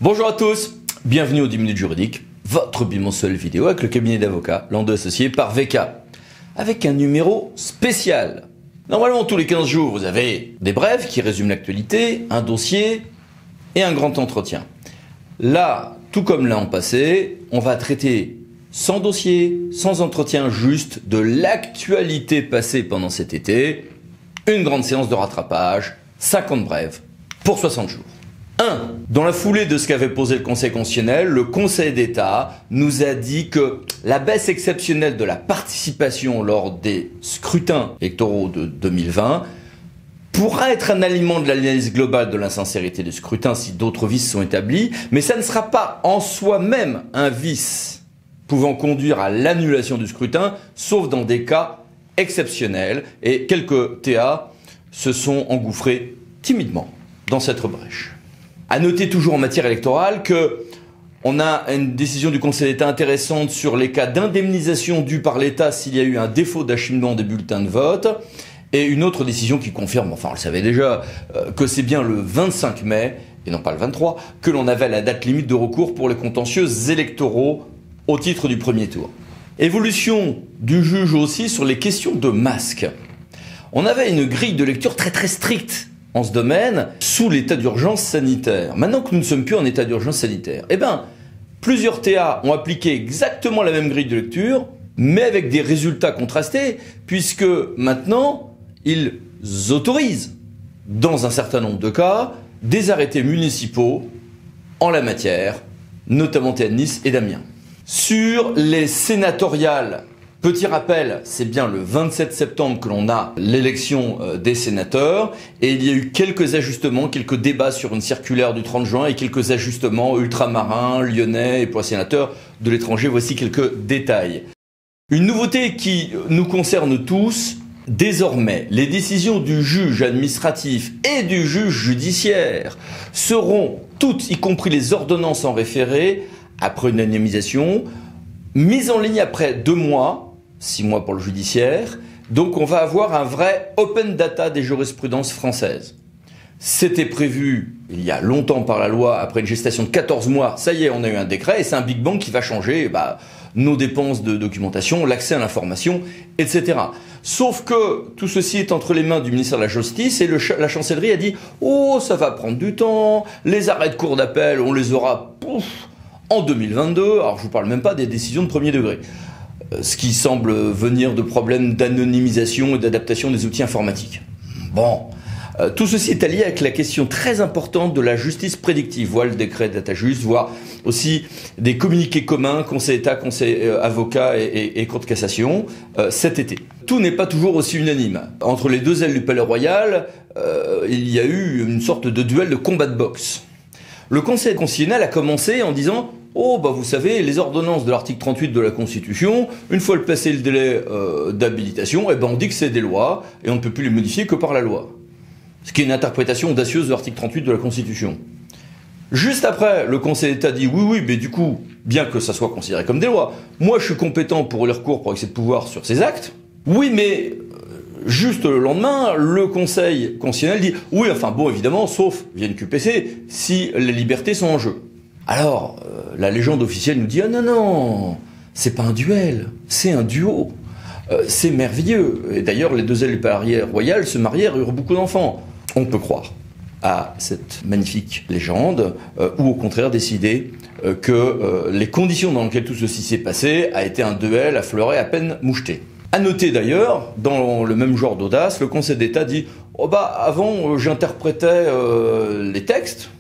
Bonjour à tous, bienvenue aux 10 minutes juridiques, votre bimensuel vidéo avec le cabinet d'avocats Landau Associés par VK, avec un numéro spécial. Normalement, tous les 15 jours, vous avez des brèves qui résument l'actualité, un dossier et un grand entretien. Là, tout comme l'an passé, on va traiter sans dossier, sans entretien, juste de l'actualité passée pendant cet été, une grande séance de rattrapage, 50 brèves pour 60 jours. 1. Dans la foulée de ce qu'avait posé le Conseil constitutionnel, le Conseil d'État nous a dit que la baisse exceptionnelle de la participation lors des scrutins électoraux de 2020 pourra être un aliment de l'analyse globale de l'insincérité du scrutin si d'autres vices sont établis, mais ça ne sera pas en soi-même un vice pouvant conduire à l'annulation du scrutin, sauf dans des cas exceptionnels, et quelques TA se sont engouffrés timidement dans cette brèche. À noter toujours en matière électorale que on a une décision du Conseil d'État intéressante sur les cas d'indemnisation dus par l'État s'il y a eu un défaut d'acheminement des bulletins de vote, et une autre décision qui confirme, enfin on le savait déjà, que c'est bien le 25 mai, et non pas le 23, que l'on avait la date limite de recours pour les contentieux électoraux au titre du premier tour. Évolution du juge aussi sur les questions de masques. On avait une grille de lecture très stricte en ce domaine, sous l'état d'urgence sanitaire. Maintenant que nous ne sommes plus en état d'urgence sanitaire, plusieurs TA ont appliqué exactement la même grille de lecture, mais avec des résultats contrastés, puisque maintenant, ils autorisent, dans un certain nombre de cas, des arrêtés municipaux en la matière, notamment TA de Nice et d'Amiens. Sur les sénatoriales, petit rappel, c'est bien le 27 septembre que l'on a l'élection des sénateurs, et il y a eu quelques ajustements, quelques débats sur une circulaire du 30 juin et quelques ajustements ultramarins, lyonnais et pour les sénateurs de l'étranger. Voici quelques détails. Une nouveauté qui nous concerne tous, désormais, les décisions du juge administratif et du juge judiciaire seront toutes, y compris les ordonnances en référé, après une anonymisation, mises en ligne après 2 mois, 6 mois pour le judiciaire, donc on va avoir un vrai open data des jurisprudences françaises. C'était prévu il y a longtemps par la loi, après une gestation de 14 mois, ça y est, on a eu un décret, et c'est un Big Bang qui va changer nos dépenses de documentation, l'accès à l'information, etc. Sauf que tout ceci est entre les mains du ministère de la Justice, et la chancellerie a dit « Oh, ça va prendre du temps, les arrêts de cour d'appel, on les aura en 2022, alors je vous parle même pas des décisions de premier degré. Ce qui semble venir de problèmes d'anonymisation et d'adaptation des outils informatiques. Bon, tout ceci est allié avec la question très importante de la justice prédictive, voire le décret DataJust, voire aussi des communiqués communs, Conseil d'État, Conseil avocat et Cour de cassation, cet été. Tout n'est pas toujours aussi unanime. Entre les deux ailes du Palais Royal, il y a eu une sorte de duel de combat de boxe. Le Conseil constitutionnel a commencé en disant « Oh, vous savez, les ordonnances de l'article 38 de la Constitution, une fois passé le délai d'habilitation, on dit que c'est des lois et on ne peut plus les modifier que par la loi. » Ce qui est une interprétation audacieuse de l'article 38 de la Constitution. Juste après, le Conseil d'État dit « Oui, mais du coup, bien que ça soit considéré comme des lois, moi je suis compétent pour les recours pour excès de pouvoir sur ces actes. Oui, mais... » Juste le lendemain, le Conseil constitutionnel dit « Oui, évidemment, sauf, via une QPC, si les libertés sont en jeu. » Alors, la légende officielle nous dit « Ah non, c'est pas un duel, c'est un duo. C'est merveilleux. » Et d'ailleurs, les deux ailes du Palais Royal se marièrent et eurent beaucoup d'enfants. On peut croire à cette magnifique légende, ou au contraire décider que les conditions dans lesquelles tout ceci s'est passé a été un duel à fleuret à peine moucheté. À noter d'ailleurs, dans le même genre d'audace, le Conseil d'État dit « avant, j'interprétais les textes,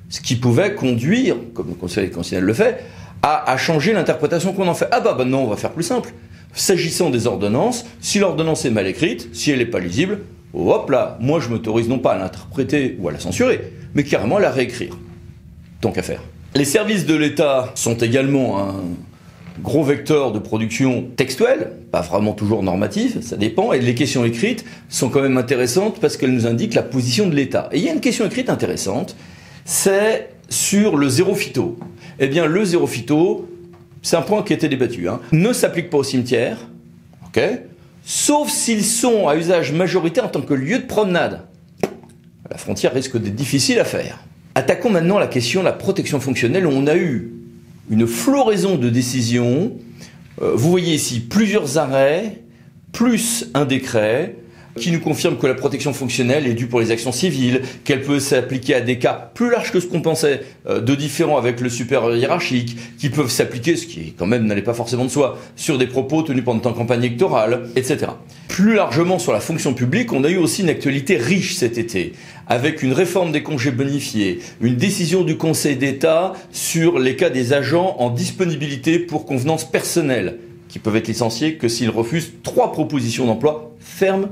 ce qui pouvait conduire, comme le Conseil constitutionnel le fait, à changer l'interprétation qu'on en fait. Non, on va faire plus simple. S'agissant des ordonnances, si l'ordonnance est mal écrite, si elle n'est pas lisible, hop là, moi je m'autorise non pas à l'interpréter ou à la censurer, mais carrément à la réécrire. Tant qu'à faire. » Les services de l'État sont également un gros vecteur de production textuelle, pas vraiment toujours normatif, ça dépend, et les questions écrites sont quand même intéressantes parce qu'elles nous indiquent la position de l'État. Et il y a une question écrite intéressante, c'est sur le zéro phyto. Le zéro phyto, c'est un point qui a été débattu, ne s'applique pas aux cimetières, sauf s'ils sont à usage majoritaire en tant que lieu de promenade. La frontière risque d'être difficile à faire. Attaquons maintenant la question de la protection fonctionnelle, où on a eu une floraison de décisions. Vous voyez ici plusieurs arrêts, plus un décret, qui nous confirme que la protection fonctionnelle est due pour les actions civiles, qu'elle peut s'appliquer à des cas plus larges que ce qu'on pensait, de différents avec le supérieur hiérarchique, qui peuvent s'appliquer, ce qui quand même n'allait pas forcément de soi, sur des propos tenus pendant une campagne électorale, etc. Plus largement sur la fonction publique, on a eu aussi une actualité riche cet été, avec une réforme des congés bonifiés, une décision du Conseil d'État sur les cas des agents en disponibilité pour convenance personnelle, qui peuvent être licenciés que s'ils refusent 3 propositions d'emploi fermes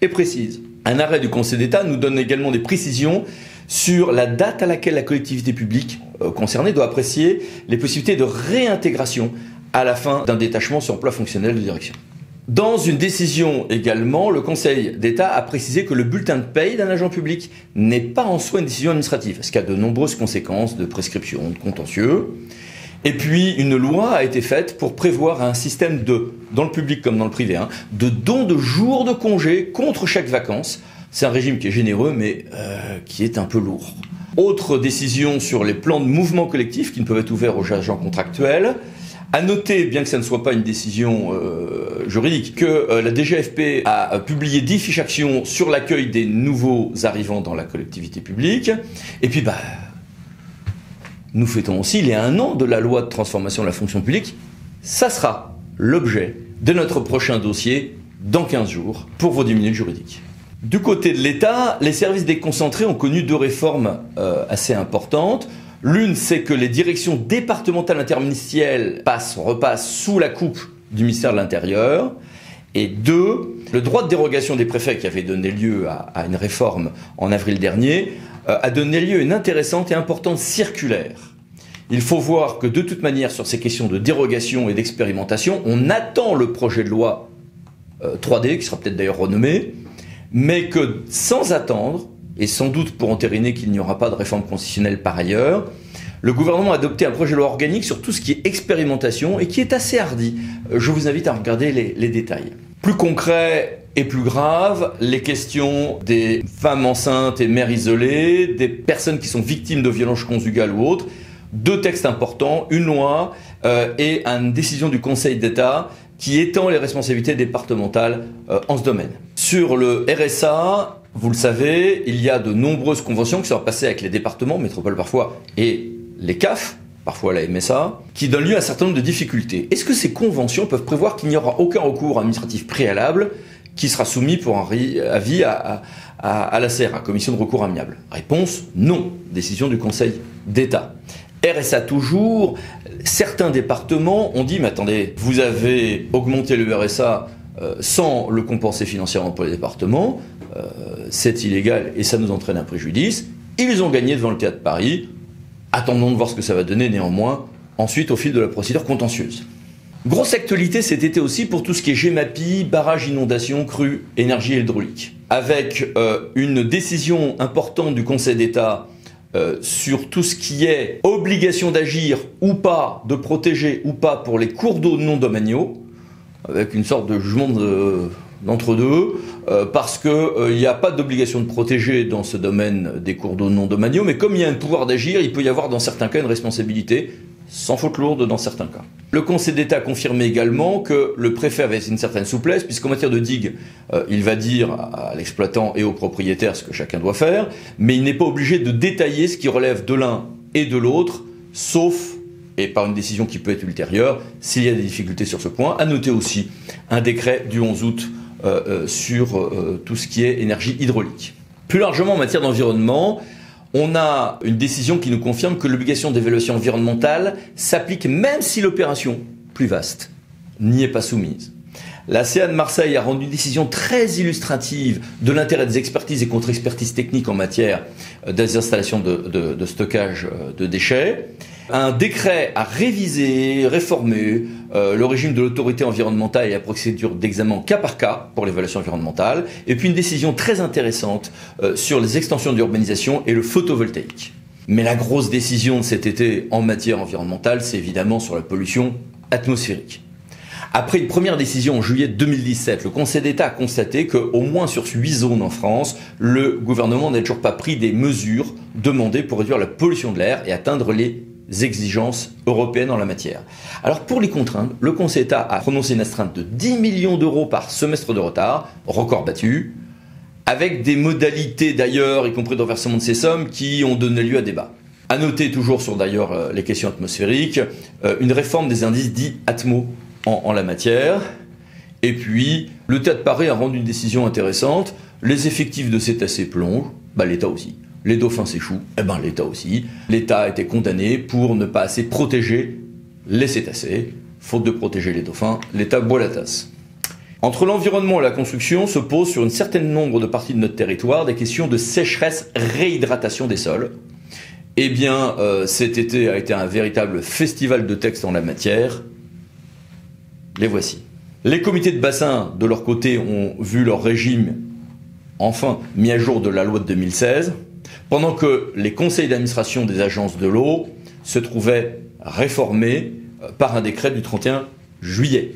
et précises. Un arrêt du Conseil d'État nous donne également des précisions sur la date à laquelle la collectivité publique concernée doit apprécier les possibilités de réintégration à la fin d'un détachement sur emploi fonctionnel de direction. Dans une décision également, le Conseil d'État a précisé que le bulletin de paye d'un agent public n'est pas en soi une décision administrative, parce qu'il y a de nombreuses conséquences de prescription, de contentieux. Et puis, une loi a été faite pour prévoir un système dans le public comme dans le privé, de dons de jours de congé contre chaque vacances. C'est un régime qui est généreux, mais qui est un peu lourd. Autre décision sur les plans de mouvement collectif qui ne peuvent être ouverts aux agents contractuels. À noter, bien que ça ne soit pas une décision juridique, que la DGFP a publié 10 fiches actions sur l'accueil des nouveaux arrivants dans la collectivité publique. Et puis, nous fêtons aussi les 1 an de la loi de transformation de la fonction publique. Ça sera l'objet de notre prochain dossier dans 15 jours pour vos 10 minutes juridiques. Du côté de l'État, les services déconcentrés ont connu 2 réformes assez importantes. L'une, c'est que les directions départementales interministérielles repassent sous la coupe du ministère de l'Intérieur. Et 2, le droit de dérogation des préfets qui avait donné lieu à une réforme en avril dernier a donné lieu à une intéressante et importante circulaire. Il faut voir que de toute manière, sur ces questions de dérogation et d'expérimentation, on attend le projet de loi 3D, qui sera peut-être d'ailleurs renommé, mais que sans attendre, et sans doute pour entériner qu'il n'y aura pas de réforme constitutionnelle par ailleurs, le gouvernement a adopté un projet de loi organique sur tout ce qui est expérimentation et qui est assez hardi. Je vous invite à regarder les détails. Plus concret et plus grave, les questions des femmes enceintes et mères isolées, des personnes qui sont victimes de violences conjugales ou autres. 2 textes importants, une loi et une décision du Conseil d'État qui étend les responsabilités départementales en ce domaine. Sur le RSA, vous le savez, il y a de nombreuses conventions qui sont passées avec les départements, métropoles parfois, et les CAF, parfois la MSA, qui donnent lieu à un certain nombre de difficultés. Est-ce que ces conventions peuvent prévoir qu'il n'y aura aucun recours administratif préalable qui sera soumis pour un avis à la CRA, Commission de recours amiable? Réponse, non. Décision du Conseil d'État. RSA toujours, certains départements ont dit, mais attendez, vous avez augmenté le RSA sans le compenser financièrement pour les départements, c'est illégal et ça nous entraîne un préjudice. Ils ont gagné devant le théâtre de Paris. Attendons de voir ce que ça va donner néanmoins, ensuite au fil de la procédure contentieuse. Grosse actualité cet été aussi pour tout ce qui est GEMAPI, barrage, inondation, crue, énergie hydraulique. Avec une décision importante du Conseil d'État sur tout ce qui est obligation d'agir ou pas, de protéger ou pas pour les cours d'eau non domaniaux, avec une sorte de jugement d'entre-deux, parce qu'il n'y a pas d'obligation de protéger dans ce domaine des cours d'eau non domaniaux, mais comme il y a un pouvoir d'agir, il peut y avoir dans certains cas une responsabilité, sans faute lourde dans certains cas. Le Conseil d'État a confirmé également que le préfet avait une certaine souplesse, puisqu'en matière de digue, il va dire à l'exploitant et au propriétaire ce que chacun doit faire, mais il n'est pas obligé de détailler ce qui relève de l'un et de l'autre, sauf, et par une décision qui peut être ultérieure, s'il y a des difficultés sur ce point. À noter aussi un décret du 11 août sur tout ce qui est énergie hydraulique. Plus largement en matière d'environnement, on a une décision qui nous confirme que l'obligation d'évaluation environnementale s'applique même si l'opération, plus vaste, n'y est pas soumise. La CA de Marseille a rendu une décision très illustrative de l'intérêt des expertises et contre-expertises techniques en matière des installations de stockage de déchets. Un décret a révisé, réformé le régime de l'autorité environnementale et la procédure d'examen cas par cas pour l'évaluation environnementale. Et puis une décision très intéressante sur les extensions d'urbanisation et le photovoltaïque. Mais la grosse décision de cet été en matière environnementale, c'est évidemment sur la pollution atmosphérique. Après une première décision en juillet 2017, le Conseil d'État a constaté qu'au moins sur 8 zones en France, le gouvernement n'a toujours pas pris des mesures demandées pour réduire la pollution de l'air et atteindre les exigences européennes en la matière. Alors pour les contraindre, le Conseil d'État a prononcé une astreinte de 10 millions d'euros par semestre de retard, record battu, avec des modalités d'ailleurs, y compris de reversement de ces sommes, qui ont donné lieu à débat. À noter toujours sur d'ailleurs les questions atmosphériques, une réforme des indices dits Atmo en la matière. Et puis, le TEA de Paris a rendu une décision intéressante. Les effectifs de cétacés plongent, l'État aussi. Les dauphins s'échouent, l'État aussi. L'État a été condamné pour ne pas assez protéger les cétacés. Faute de protéger les dauphins, l'État boit la tasse. Entre l'environnement et la construction se posent sur un certain nombre de parties de notre territoire des questions de sécheresse, réhydratation des sols. Eh bien, cet été a été un véritable festival de textes en la matière. Les voici. Les comités de bassin, de leur côté, ont vu leur régime enfin mis à jour de la loi de 2016, pendant que les conseils d'administration des agences de l'eau se trouvaient réformés par un décret du 31 juillet.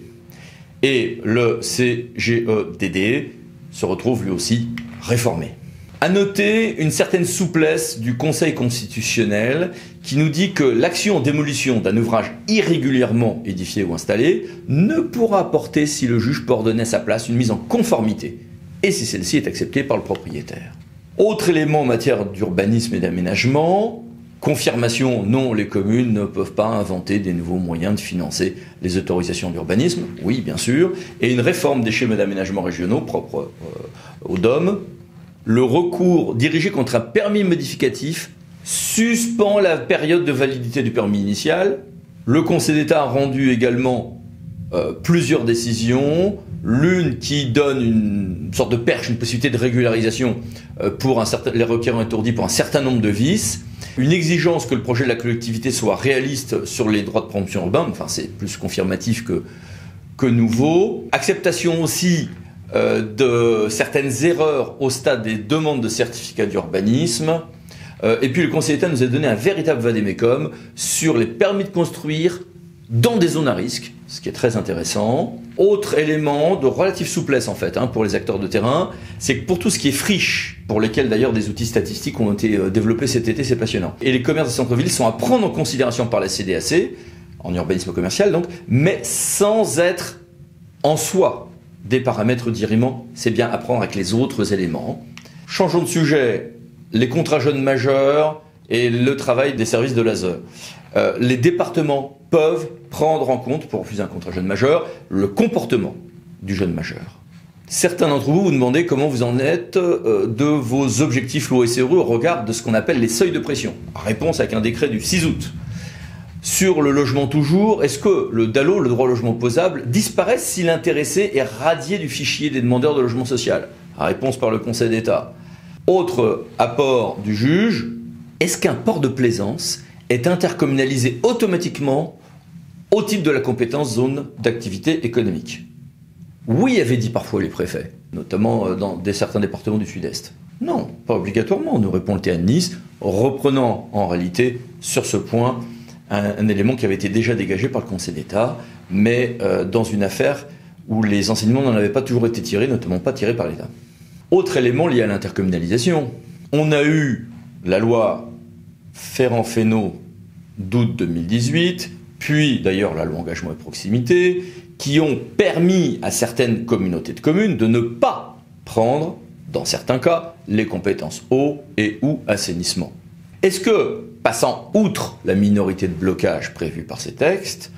Et le CGEDD se retrouve lui aussi réformé. À noter une certaine souplesse du Conseil constitutionnel qui nous dit que l'action en démolition d'un ouvrage irrégulièrement édifié ou installé ne pourra porter si le juge peut ordonner à sa place une mise en conformité et si celle-ci est acceptée par le propriétaire. Autre élément en matière d'urbanisme et d'aménagement, confirmation, non, les communes ne peuvent pas inventer des nouveaux moyens de financer les autorisations d'urbanisme, oui bien sûr, et une réforme des schémas d'aménagement régionaux propres au DOM. Le recours dirigé contre un permis modificatif suspend la période de validité du permis initial. Le Conseil d'État a rendu également plusieurs décisions. L'une qui donne une sorte de perche, une possibilité de régularisation pour les requérants étourdis pour un certain nombre de vices. Une exigence que le projet de la collectivité soit réaliste sur les droits de préemption urbains. Enfin, c'est plus confirmatif que nouveau. Acceptation aussi de certaines erreurs au stade des demandes de certificats d'urbanisme. Et puis le Conseil d'État nous a donné un véritable vade-mecum sur les permis de construire dans des zones à risque, ce qui est très intéressant. Autre élément de relative souplesse en fait pour les acteurs de terrain, c'est que pour tout ce qui est friche, pour lesquels d'ailleurs des outils statistiques ont été développés cet été, c'est passionnant. Et les commerces de centre-ville sont à prendre en considération par la CDAC, en urbanisme commercial donc, mais sans être en soi des paramètres d'irriment, c'est bien à prendre avec les autres éléments. Changeons de sujet, les contrats jeunes majeurs et le travail des services de l'ASE. Les départements peuvent prendre en compte, pour refuser un contrat jeune majeur, le comportement du jeune majeur. Certains d'entre vous vous demandez comment vous en êtes de vos objectifs loi SRU au regard de ce qu'on appelle les seuils de pression. Réponse avec un décret du 6 août. Sur le logement toujours, est-ce que le DALO, le droit au logement opposable, disparaît si l'intéressé est radié du fichier des demandeurs de logement social? Réponse par le Conseil d'État. Autre apport du juge, est-ce qu'un port de plaisance est intercommunalisé automatiquement au titre de la compétence zone d'activité économique? Oui, avaient dit parfois les préfets, notamment dans certains départements du Sud-Est. Non, pas obligatoirement, nous répond le TEA de Nice, reprenant en réalité sur ce point un élément qui avait été déjà dégagé par le Conseil d'État, mais dans une affaire où les enseignements n'en avaient pas toujours été tirés, notamment pas tirés par l'État. Autre élément lié à l'intercommunalisation, on a eu la loi Ferrand-Fesneau d'août 2018, puis d'ailleurs la loi engagement et proximité, qui ont permis à certaines communautés de communes de ne pas prendre, dans certains cas, les compétences eau et ou assainissement. Est-ce que, passant outre la minorité de blocage prévue par ces textes,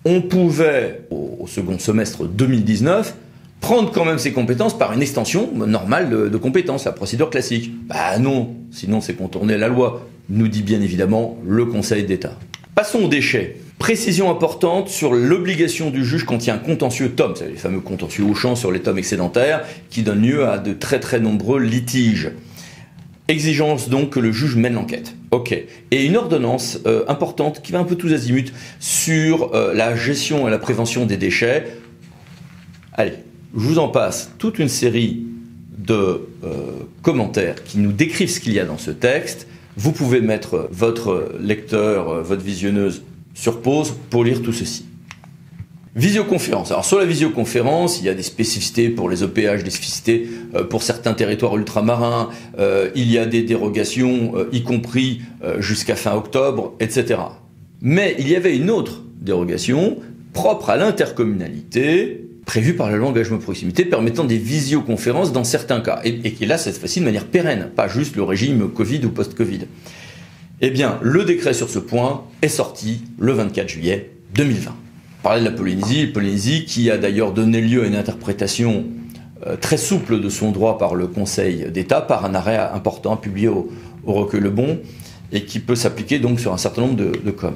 on pouvait, au second semestre 2019, prendre quand même ces compétences par une extension normale de compétences, la procédure classique? Non, sinon c'est contourner la loi, nous dit bien évidemment le Conseil d'État. Passons aux déchets. Précision importante sur l'obligation du juge quand il y a un contentieux TOM, c'est les fameux contentieux au champ sur les TOM excédentaires, qui donnent lieu à de très très nombreux litiges. Exigence donc que le juge mène l'enquête. Ok. Et une ordonnance importante qui va un peu tous azimuts sur la gestion et la prévention des déchets. Allez, je vous en passe toute une série de commentaires qui nous décrivent ce qu'il y a dans ce texte. Vous pouvez mettre votre lecteur, votre visionneuse sur pause pour lire tout ceci. Visioconférence. Alors sur la visioconférence, il y a des spécificités pour les OPH, des spécificités pour certains territoires ultramarins, il y a des dérogations, y compris jusqu'à fin octobre, etc. Mais il y avait une autre dérogation propre à l'intercommunalité, prévue par la loi engagement de proximité, permettant des visioconférences dans certains cas, et qui est là cette fois-ci de manière pérenne, pas juste le régime Covid ou post-Covid. Eh bien, le décret sur ce point est sorti le 24 juillet 2020. On parlait de la Polynésie qui a d'ailleurs donné lieu à une interprétation très souple de son droit par le Conseil d'État, par un arrêt important publié au Recueil Le Bon, et qui peut s'appliquer donc sur un certain nombre de COM.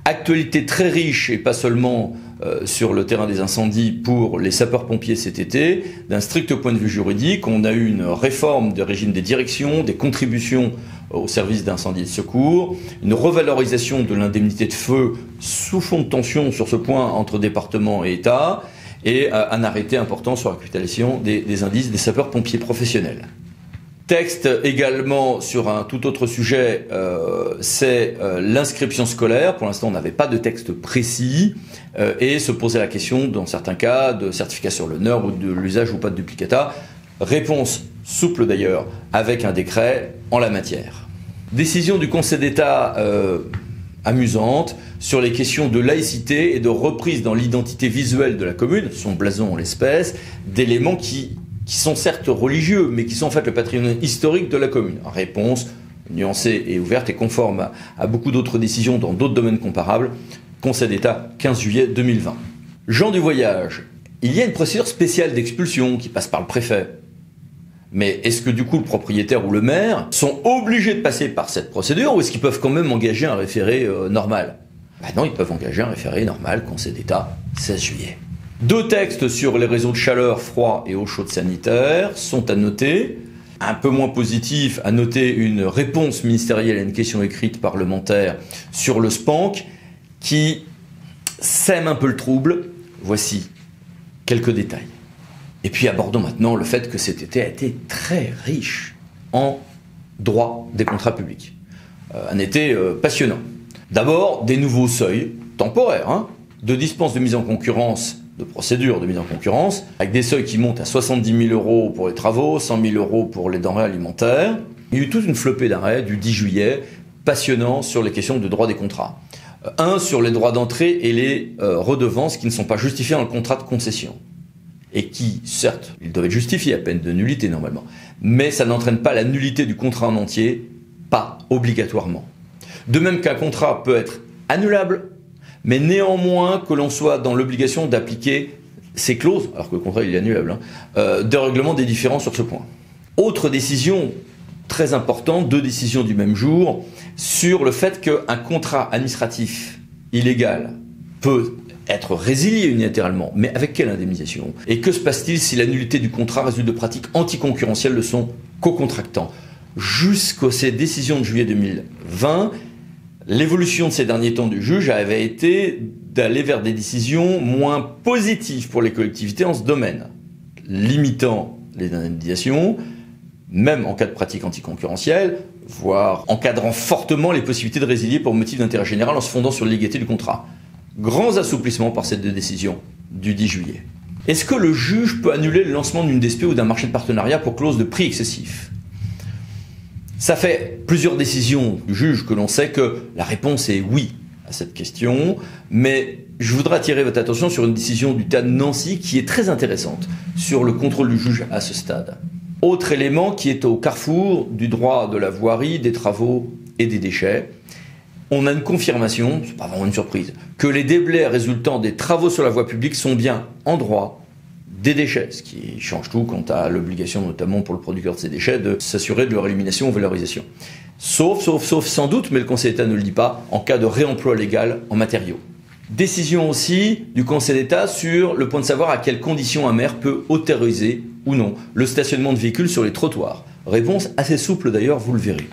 Actualité très riche, et pas seulement sur le terrain des incendies pour les sapeurs-pompiers cet été. D'un strict point de vue juridique, on a eu une réforme du régime des directions, des contributions au service d'incendie et de secours, une revalorisation de l'indemnité de feu sous fond de tension sur ce point entre département et État, et un arrêté important sur la capitalisation des indices des sapeurs-pompiers professionnels. Texte également sur un tout autre sujet, c'est l'inscription scolaire. Pour l'instant, on n'avait pas de texte précis et se posait la question, dans certains cas, de certificat sur l'honneur ou de l'usage ou pas de duplicata. Réponse souple d'ailleurs, avec un décret en la matière. Décision du Conseil d'État amusante sur les questions de laïcité et de reprise dans l'identité visuelle de la commune, son blason en l'espèce, d'éléments qui sont certes religieux, mais qui sont en fait le patrimoine historique de la commune. Réponse nuancée et ouverte et conforme à beaucoup d'autres décisions dans d'autres domaines comparables. Conseil d'État, 15 juillet 2020. Gens du voyage. Il y a une procédure spéciale d'expulsion qui passe par le préfet. Mais est-ce que du coup le propriétaire ou le maire sont obligés de passer par cette procédure, ou est-ce qu'ils peuvent quand même engager un référé normal? Non, ils peuvent engager un référé normal, Conseil d'État, 16 juillet. 2 textes sur les réseaux de chaleur, froid et eau chaude sanitaire sont à noter. Un peu moins positif, à noter une réponse ministérielle à une question écrite parlementaire sur le SPANC qui sème un peu le trouble. Voici quelques détails. Et puis abordons maintenant le fait que cet été a été très riche en droit des contrats publics. Un été passionnant. D'abord, des nouveaux seuils temporaires de dispense de mise en concurrence, de procédure de mise en concurrence, avec des seuils qui montent à 70 000 € pour les travaux, 100 000 € pour les denrées alimentaires. Il y a eu toute une flopée d'arrêts du 10 juillet, passionnant sur les questions de droit des contrats. Un sur les droits d'entrée et les redevances qui ne sont pas justifiées dans le contrat de concession. Et qui, certes, ils doivent être justifiés à peine de nullité normalement, mais ça n'entraîne pas la nullité du contrat en entier, pas obligatoirement. De même qu'un contrat peut être annulable, mais néanmoins que l'on soit dans l'obligation d'appliquer ces clauses, alors que le contrat il est annulable, de règlement des différends sur ce point. Autre décision très importante, 2 décisions du même jour, sur le fait qu'un contrat administratif illégal peut être résilié unilatéralement, mais avec quelle indemnisation? Et que se passe-t-il si la nullité du contrat résulte de pratiques anticoncurrentielles de son co-contractant? Jusqu'à ces décisions de juillet 2020, l'évolution de ces derniers temps du juge avait été d'aller vers des décisions moins positives pour les collectivités en ce domaine, limitant les indemnisations, même en cas de pratique anticoncurrentielle, voire encadrant fortement les possibilités de résilier pour motif d'intérêt général en se fondant sur l'illégalité du contrat. Grands assouplissements par ces 2 décisions du 10 juillet. Est-ce que le juge peut annuler le lancement d'une DSP ou d'un marché de partenariat pour clause de prix excessif? Ça fait plusieurs décisions du juge que l'on sait que la réponse est oui à cette question, mais je voudrais attirer votre attention sur une décision du TAD Nancy qui est très intéressante sur le contrôle du juge à ce stade. Autre élément qui est au carrefour du droit de la voirie, des travaux et des déchets. On a une confirmation, c'est pas vraiment une surprise, que les déblais résultant des travaux sur la voie publique sont bien en droit des déchets, ce qui change tout quant à l'obligation notamment pour le producteur de ces déchets de s'assurer de leur élimination ou valorisation. Sauf sans doute, mais le Conseil d'État ne le dit pas, en cas de réemploi légal en matériaux. Décision aussi du Conseil d'État sur le point de savoir à quelles conditions un maire peut autoriser ou non le stationnement de véhicules sur les trottoirs. Réponse assez souple d'ailleurs, vous le verrez.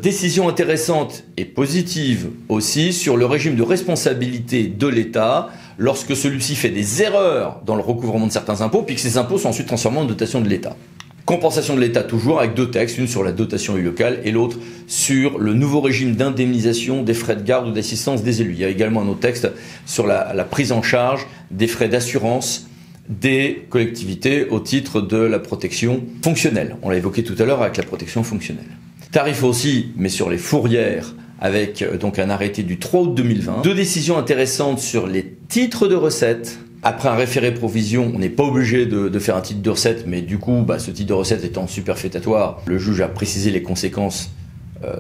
Décision intéressante et positive aussi sur le régime de responsabilité de l'État lorsque celui-ci fait des erreurs dans le recouvrement de certains impôts, puis que ces impôts sont ensuite transformés en dotation de l'État. Compensation de l'État toujours, avec 2 textes, une sur la dotation élue locale et l'autre sur le nouveau régime d'indemnisation des frais de garde ou d'assistance des élus. Il y a également un autre texte sur la prise en charge des frais d'assurance des collectivités au titre de la protection fonctionnelle. On l'a évoqué tout à l'heure avec la protection fonctionnelle. Tarif aussi, mais sur les fourrières, avec donc un arrêté du 3 août 2020. 2 décisions intéressantes sur les titres de recettes. Après un référé provision, on n'est pas obligé de faire un titre de recette, mais du coup, ce titre de recette étant superfétatoire, le juge a précisé les conséquences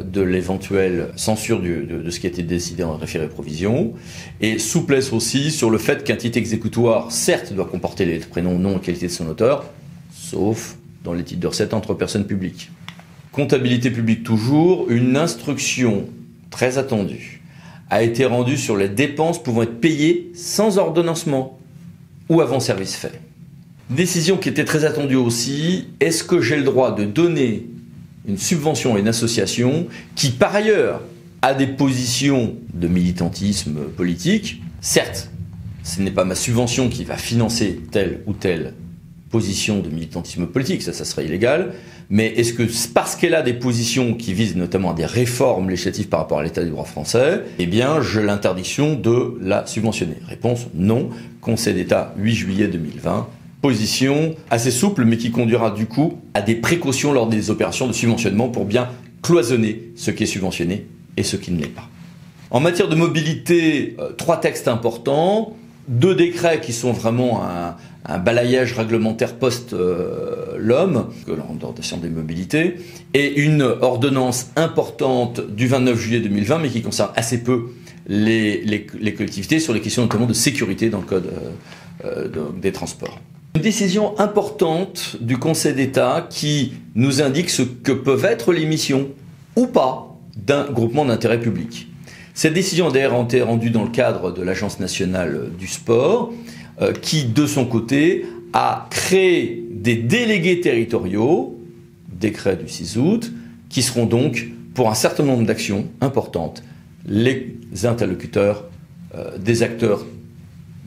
de l'éventuelle censure de ce qui a été décidé en référé provision. Et souplesse aussi sur le fait qu'un titre exécutoire, certes, doit comporter les prénoms, nom et qualité de son auteur, sauf dans les titres de recette entre personnes publiques. Comptabilité publique toujours, une instruction très attendue a été rendue sur les dépenses pouvant être payées sans ordonnancement ou avant service fait. Décision qui était très attendue aussi, est-ce que j'ai le droit de donner une subvention à une association qui par ailleurs a des positions de militantisme politique? Certes, ce n'est pas ma subvention qui va financer telle ou telle position de militantisme politique, ça serait illégal, mais est-ce que parce qu'elle a des positions qui visent notamment à des réformes législatives par rapport à l'état du droit français, eh bien j'ai l'interdiction de la subventionner? Réponse non. Conseil d'État 8 juillet 2020, position assez souple mais qui conduira du coup à des précautions lors des opérations de subventionnement pour bien cloisonner ce qui est subventionné et ce qui ne l'est pas. En matière de mobilité, 3 textes importants, 2 décrets qui sont vraiment un balayage réglementaire post-l'homme, l'ordonnance des mobilités, et une ordonnance importante du 29 juillet 2020, mais qui concerne assez peu les collectivités sur les questions notamment de sécurité dans le code des transports. Une décision importante du Conseil d'État qui nous indique ce que peuvent être les missions ou pas d'un groupement d'intérêt public. Cette décision a d'ailleurs été rendue dans le cadre de l'Agence nationale du sport, qui, de son côté, a créé des délégués territoriaux, décret du 6 août, qui seront donc, pour un certain nombre d'actions importantes, les interlocuteurs des acteurs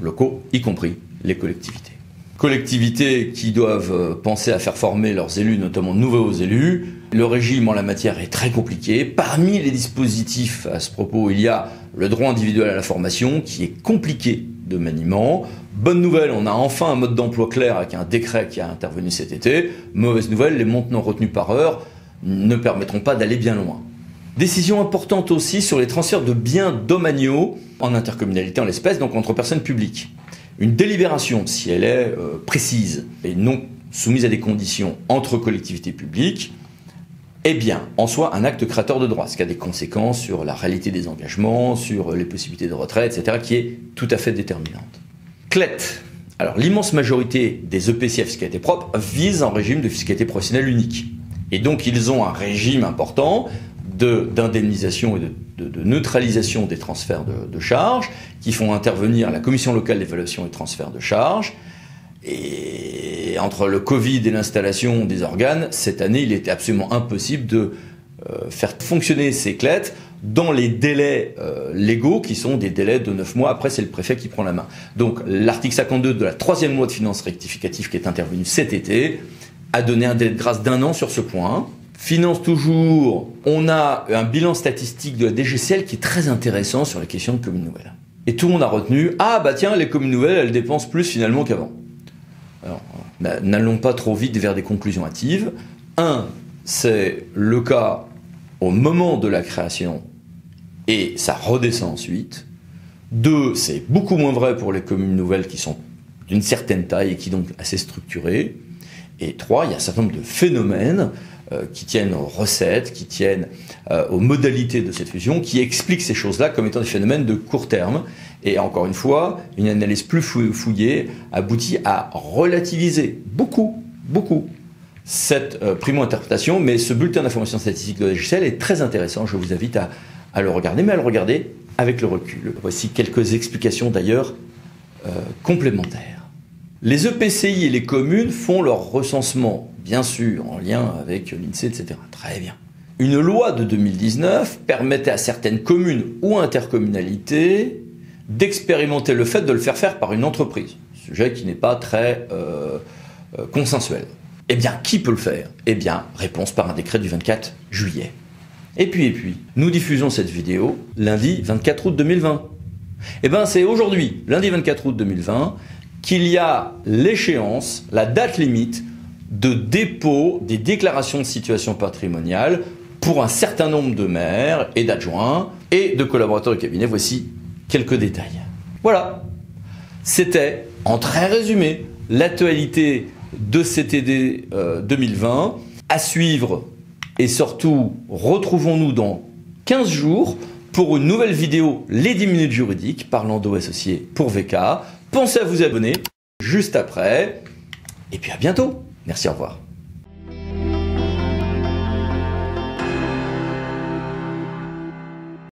locaux, y compris les collectivités. Collectivités qui doivent penser à faire former leurs élus, notamment de nouveaux élus. Le régime en la matière est très compliqué. Parmi les dispositifs à ce propos, il y a le droit individuel à la formation qui est compliqué de maniement. Bonne nouvelle, on a enfin un mode d'emploi clair avec un décret qui a intervenu cet été. Mauvaise nouvelle, les montants retenus par heure ne permettront pas d'aller bien loin. Décision importante aussi sur les transferts de biens domaniaux en intercommunalité en l'espèce, donc entre personnes publiques. Une délibération, si elle est précise et non soumise à des conditions entre collectivités publiques, est bien en soi un acte créateur de droit, ce qui a des conséquences sur la réalité des engagements, sur les possibilités de retrait, etc., qui est tout à fait déterminante. CLET. Alors l'immense majorité des EPCF fiscalité propre visent un régime de fiscalité professionnelle unique. Et donc ils ont un régime important d'indemnisation et de neutralisation des transferts de charges qui font intervenir la commission locale d'évaluation et de transfert de charges. Et entre le Covid et l'installation des organes, cette année, il était absolument impossible de faire fonctionner ces CLET dans les délais légaux qui sont des délais de 9 mois. Après, c'est le préfet qui prend la main. Donc l'article 52 de la 3e loi de finances rectificative qui est intervenue cet été a donné un délai de grâce d'1 an sur ce point. Finance toujours, on a un bilan statistique de la DGCL qui est très intéressant sur les questions de communes nouvelles. Et tout le monde a retenu, ah bah tiens, les communes nouvelles, elles dépensent plus finalement qu'avant. Alors, n'allons pas trop vite vers des conclusions hâtives. 1, c'est le cas au moment de la création et ça redescend ensuite. 2, c'est beaucoup moins vrai pour les communes nouvelles qui sont d'une certaine taille et qui donc assez structurées. Et 3, il y a un certain nombre de phénomènes qui tiennent aux recettes, qui tiennent aux modalités de cette fusion, qui expliquent ces choses-là comme étant des phénomènes de court terme. Et encore une fois, une analyse plus fouillée aboutit à relativiser beaucoup cette primo-interprétation. Mais ce bulletin d'information statistique de la DGCL est très intéressant. Je vous invite à le regarder, mais à le regarder avec le recul. Voici quelques explications d'ailleurs complémentaires. Les EPCI et les communes font leur recensement, bien sûr, en lien avec l'INSEE, etc. Très bien. Une loi de 2019 permettait à certaines communes ou intercommunalités d'expérimenter le fait de le faire par une entreprise. Sujet qui n'est pas très consensuel. Eh bien, qui peut le faire? Eh bien, réponse par un décret du 24 juillet. Et puis, nous diffusons cette vidéo lundi 24 août 2020. Eh bien, c'est aujourd'hui, lundi 24 août 2020, qu'il y a l'échéance, la date limite de dépôt des déclarations de situation patrimoniale pour un certain nombre de maires et d'adjoints et de collaborateurs de cabinet. Voici quelques détails. Voilà, c'était en très résumé l'actualité de CTD 2020. À suivre et surtout retrouvons-nous dans 15 jours pour une nouvelle vidéo Les 10 minutes juridiques par Lando Associés pour VK. Pensez à vous abonner juste après et puis à bientôt. Merci, au revoir.